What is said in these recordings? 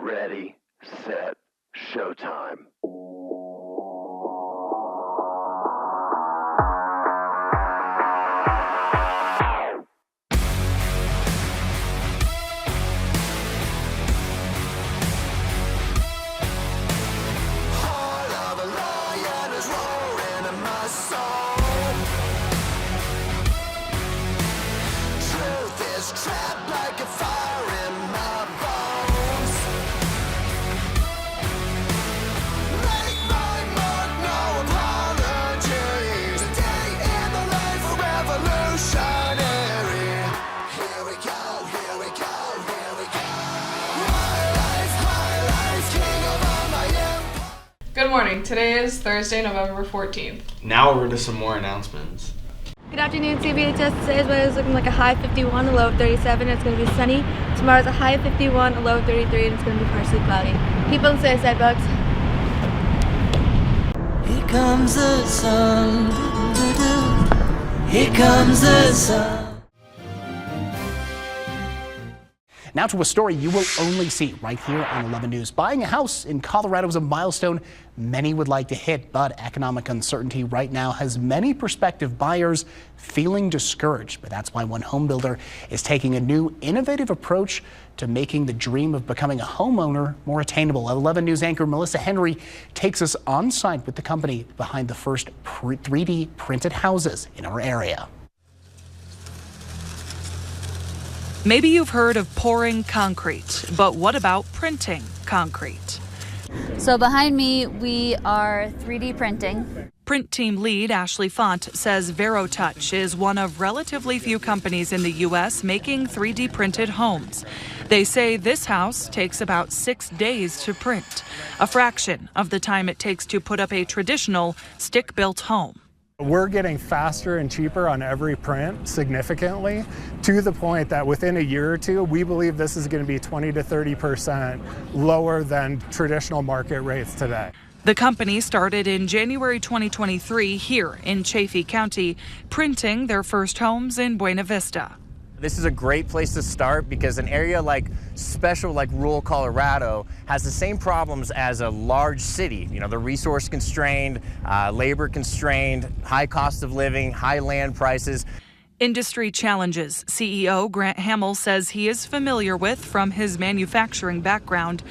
Ready, set, showtime. Trapped like a fire in my bones. Make my mark, no apologies. A day in the life of revolutionary. Here we go, here we go, here we go. My life, king of all my empire. Good morning. Today is Thursday, November 14th. Now we're into some more announcements. Good afternoon, CvToday. Today's weather is looking like a high of 51, a low of 37. It's going to be sunny. Tomorrow's a high of 51, a low of 33, and it's going to be partially cloudy. Keep on the safe side, folks. Here comes the sun. Here comes the sun. Now to a story you will only see right here on 11 News. Buying a house in Colorado is a milestone many would like to hit, but economic uncertainty right now has many prospective buyers feeling discouraged. But that's why one home builder is taking a new innovative approach to making the dream of becoming a homeowner more attainable. 11 News anchor Melissa Henry takes us on site with the company behind the first 3D printed houses in our area. Maybe you've heard of pouring concrete, but what about printing concrete? So behind me, we are 3D printing. Print team lead Ashley Font says VeroTouch is one of relatively few companies in the U.S. making 3D printed homes. They say this house takes about 6 days to print, a fraction of the time it takes to put up a traditional stick-built home. We're getting faster and cheaper on every print significantly, to the point that within a year or two, we believe this is going to be 20 to 30% lower than traditional market rates today. The company started in January 2023 here in Chaffee County, printing their first homes in Buena Vista. This is a great place to start because an area like rural Colorado has the same problems as a large city. You know, the resource constrained, labor constrained, high cost of living, high land prices. Industry challenges CEO Grant Hamill says he is familiar with from his manufacturing background.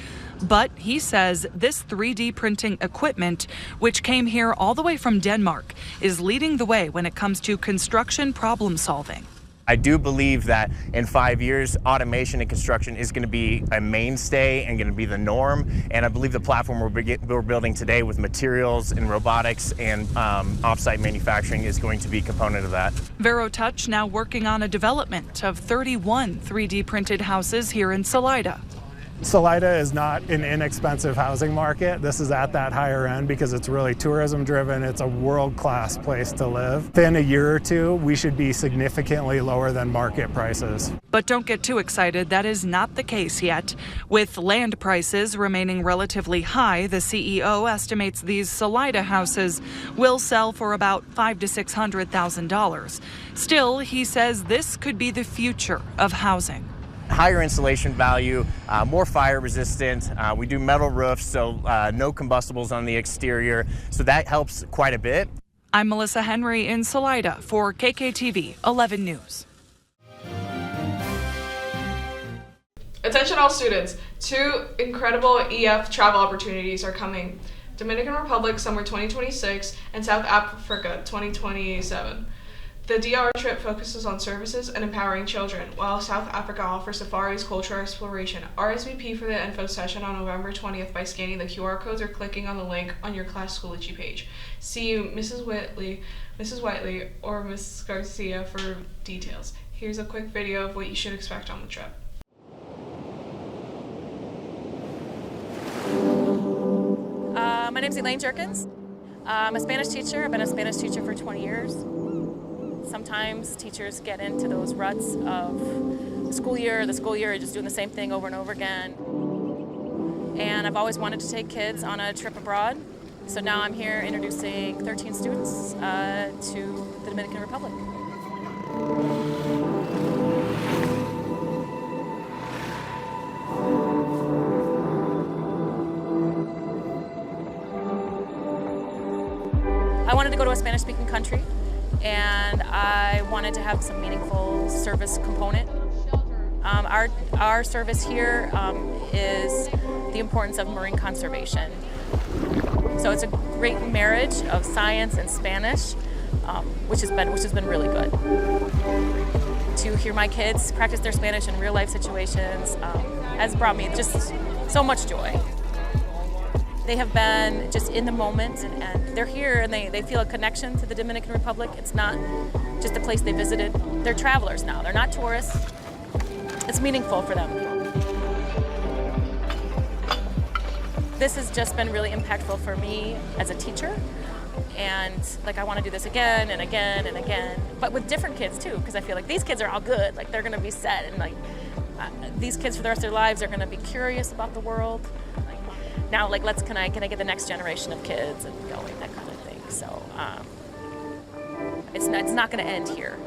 But he says this 3D printing equipment, which came here all the way from Denmark, is leading the way when it comes to construction problem solving. I do believe that in 5 years, automation in construction is going to be a mainstay and going to be the norm. And I believe the platform we're building today with materials and robotics and offsite manufacturing is going to be a component of that. VeroTouch now working on a development of 31 3D printed houses here in Salida. Salida is not an inexpensive housing market. This is at that higher end because it's really tourism driven. It's a world-class place to live. Within a year or two, we should be significantly lower than market prices. But don't get too excited. That is not the case yet. With land prices remaining relatively high, the CEO estimates these Salida houses will sell for about $500,000 to $600,000. Still, he says this could be the future of housing. Higher insulation value, more fire resistant. We do metal roofs, so no combustibles on the exterior. So that helps quite a bit. I'm Melissa Henry in Salida for KKTV 11 News. Attention all students, 2 incredible EF travel opportunities are coming. Dominican Republic Summer 2026 and South Africa 2027. The DR trip focuses on services and empowering children, while South Africa offers safaris, cultural exploration. RSVP for the info session on November 20th by scanning the QR codes or clicking on the link on your class Schoology page. See you, Mrs. Whiteley, or Mrs. Garcia for details. Here's a quick video of what you should expect on the trip. My name's Elaine Jerkins. I'm a Spanish teacher. I've been a Spanish teacher for 20 years. Sometimes teachers get into those ruts of the school year, just doing the same thing over and over again. And I've always wanted to take kids on a trip abroad. So now I'm here introducing 13 students to the Dominican Republic. I wanted to go to a Spanish-speaking country, and I wanted to have some meaningful service component. Our service here is the importance of marine conservation. So it's a great marriage of science and Spanish, which has been really good. To hear my kids practice their Spanish in real life situations has brought me just so much joy. They have been just in the moment, and they're here and they feel a connection to the Dominican Republic. It's not just a place they visited. They're travelers now. They're not tourists. It's meaningful for them. This has just been really impactful for me as a teacher. And like, I want to do this again and again and again, but with different kids too, because I feel like these kids are all good. Like, they're going to be set, and like these kids for the rest of their lives are going to be curious about the world. Now, like, can I get the next generation of kids and going, that kind of thing. So it's not going to end here.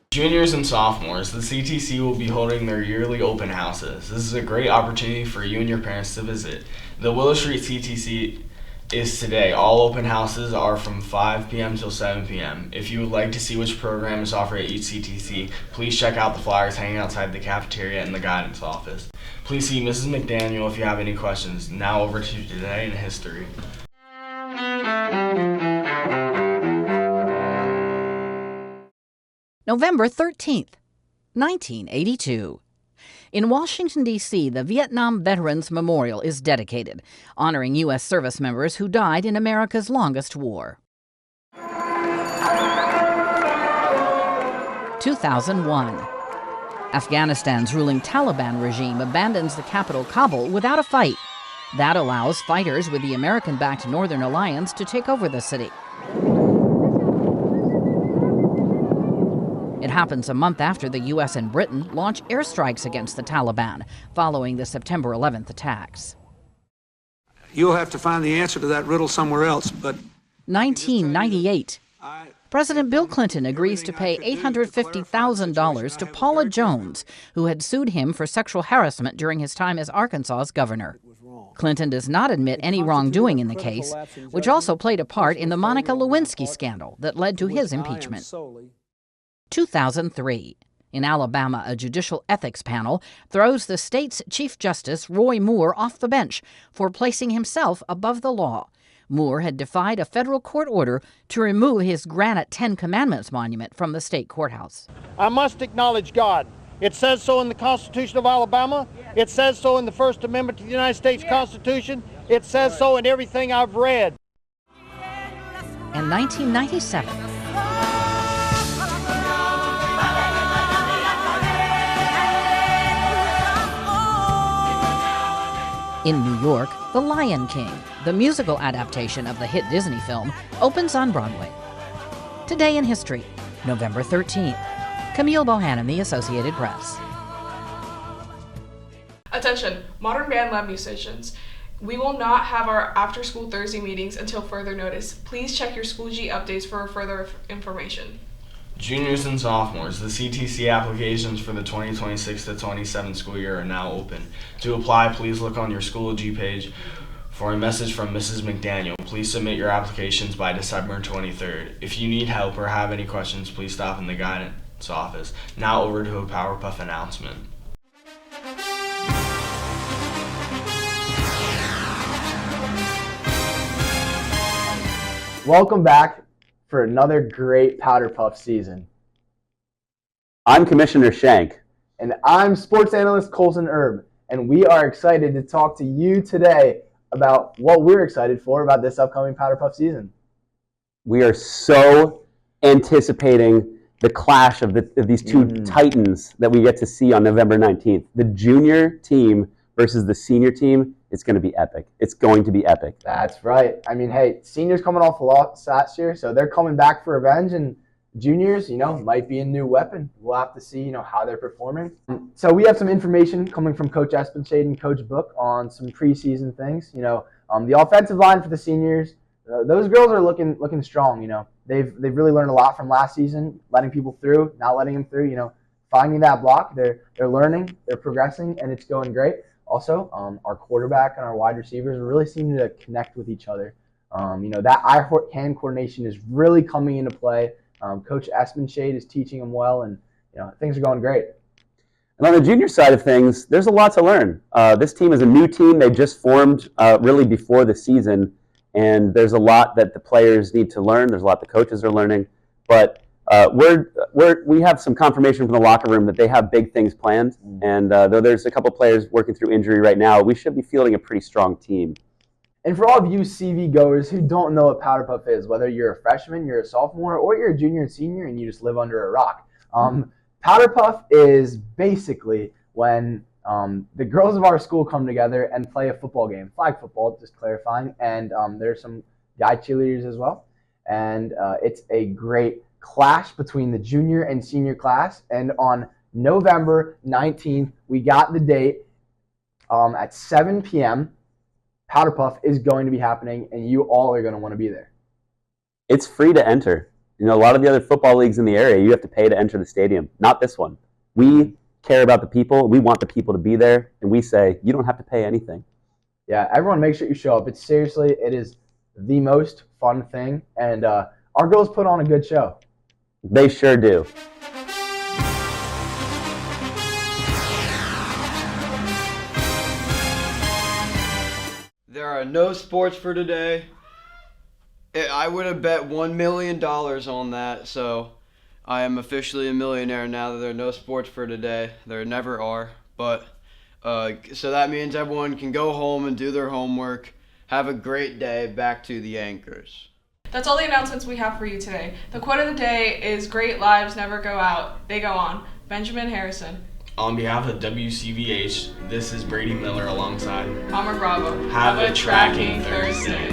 Juniors and sophomores, the CTC will be holding their yearly open houses. This is a great opportunity for you and your parents to visit. The Willow Street CTC is today. All open houses are from 5 p.m. till 7 p.m. If you would like to see which program is offered at each CTC, please check out the flyers hanging outside the cafeteria and the guidance office. Please see Mrs. McDaniel if you have any questions. Now over to Today in History. November 13th, 1982. In Washington, D.C., the Vietnam Veterans Memorial is dedicated, honoring U.S. service members who died in America's longest war. 2001. Afghanistan's ruling Taliban regime abandons the capital Kabul without a fight. That allows fighters with the American-backed Northern Alliance to take over the city. It happens a month after the U.S. and Britain launch airstrikes against the Taliban, following the September 11th attacks. You'll have to find the answer to that riddle somewhere else, but... 1998. President Bill Clinton agrees to pay $850,000 to Paula Jones, who had sued him for sexual harassment during his time as Arkansas's governor. Clinton does not admit any wrongdoing in the case, which also played a part in the Monica Lewinsky scandal that led to his impeachment. 2003. In Alabama, a judicial ethics panel throws the state's Chief Justice Roy Moore off the bench for placing himself above the law. Moore had defied a federal court order to remove his granite Ten Commandments monument from the state courthouse. I must acknowledge God. It says so in the Constitution of Alabama. It says so in the First Amendment to the United States Constitution. It says so in everything I've read. And 1997. In New York, The Lion King, the musical adaptation of the hit Disney film, opens on Broadway. Today in History, November 13th. Camille Bohannon, The Associated Press. Attention, Modern Band Lab musicians. We will not have our after-school Thursday meetings until further notice. Please check your School G updates for further information. Juniors and sophomores, the CTC applications for the 2026 to 27 school year are now open. To apply, please look on your School G page for a message from Mrs. McDaniel. Please submit your applications by December 23rd. If you need help or have any questions, please stop in the guidance office. Now over to a Powerpuff announcement. Welcome back for another great Powder Puff season. I'm Commissioner Shank. And I'm sports analyst Colson Erb. And we are excited to talk to you today about what we're excited for about this upcoming Powder Puff season. We are so anticipating the clash of these two titans that we get to see on November 19th. The junior team versus the senior team. It's going to be epic. It's going to be epic. That's right. I mean, hey, seniors coming off a loss last year, so they're coming back for revenge, and juniors, might be a new weapon. We'll have to see, how they're performing. So we have some information coming from Coach Espenshade and Coach Book on some preseason things. The offensive line for the seniors, those girls are looking strong. They've really learned a lot from last season, letting people through, not letting them through. Finding that block. They're learning, they're progressing, and it's going great. Also, our quarterback and our wide receivers really seem to connect with each other. That eye-hand coordination is really coming into play. Coach Espenshade is teaching them well, and things are going great. And on the junior side of things, there's a lot to learn. This team is a new team. They just formed really before the season, and there's a lot that the players need to learn. There's a lot the coaches are learning, but we have some confirmation from the locker room that they have big things planned. And though there's a couple players working through injury right now, we should be fielding a pretty strong team. And for all of you CV goers who don't know what Powder Puff is, whether you're a freshman, you're a sophomore, or you're a junior and senior and you just live under a rock, Powder Puff is basically when the girls of our school come together and play a football game, flag football, just clarifying, and there's some guy cheerleaders as well. And it's a great clash between the junior and senior class. And on November 19th, we got the date at 7 p.m. Powder Puff is going to be happening, and you all are going to want to be there. It's free to enter. A lot of the other football leagues in the area, you have to pay to enter the stadium. Not this one. We care about the people. We want the people to be there, and we say, you don't have to pay anything. Yeah, everyone make sure you show up. It is the most fun thing, and our girls put on a good show. They sure do. There are no sports for today. I would have bet $1 million on that, so I am officially a millionaire now that there are no sports for today. There never are, but so that means everyone can go home and do their homework. Have a great day. Back to the anchors. That's all the announcements we have for you today. The quote of the day is, "Great lives never go out, they go on." Benjamin Harrison. On behalf of WCVH, this is Brady Miller alongside Palmer Bravo. Have a tracking Thursday.